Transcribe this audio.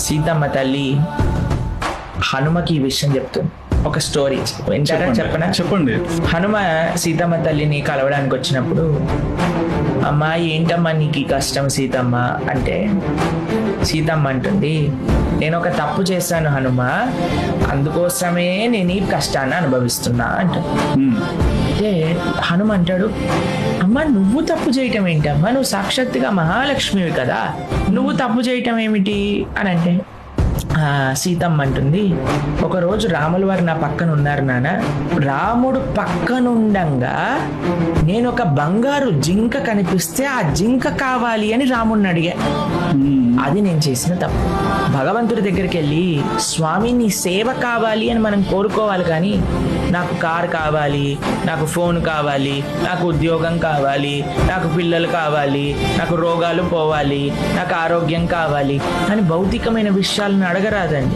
సీతమ్మ తల్లి హనుమకి ఈ విషయం చెప్తుంది. ఒక స్టోరీ వింటారా? చెప్పండి. హనుమ సీతమ్మ తల్లిని కలవడానికి వచ్చినప్పుడు, అమ్మా ఏంటమ్మా నీకు ఈ కష్టం సీతమ్మ అంటే, సీతమ్మ అంటుంది, నేను ఒక తప్పు చేశాను హనుమ, అందుకోసమే నేను ఈ కష్టాన్ని అనుభవిస్తున్నా అంటుంది. అంటే హనుమ అంటాడు, అమ్మా నువ్వు తప్పు చేయటం ఏంటమ్మా, నువ్వు సాక్షాత్తుగా మహాలక్ష్మివి కదా, నువ్వు తప్పు చేయటం ఏమిటి అని అంటే, సీతమ్మ అంటుంది, ఒకరోజు రాముల వారు నా పక్కన ఉన్నారు నాన్న, రాముడు పక్కనుండంగా నేను ఒక బంగారు జింక కనిపిస్తే ఆ జింక కావాలి అని రాముడిని అడిగా, అది నేను చేసిన తప్పు. భగవంతుడి దగ్గరికి వెళ్ళి స్వామి నీ సేవ కావాలి అని మనం కోరుకోవాలి, కానీ నాకు కారు కావాలి, నాకు ఫోన్ కావాలి, నాకు ఉద్యోగం కావాలి, నాకు పిల్లలు కావాలి, నాకు రోగాలు పోవాలి, నాకు ఆరోగ్యం కావాలి అని భౌతికమైన విషయాలను అడగరాదండి.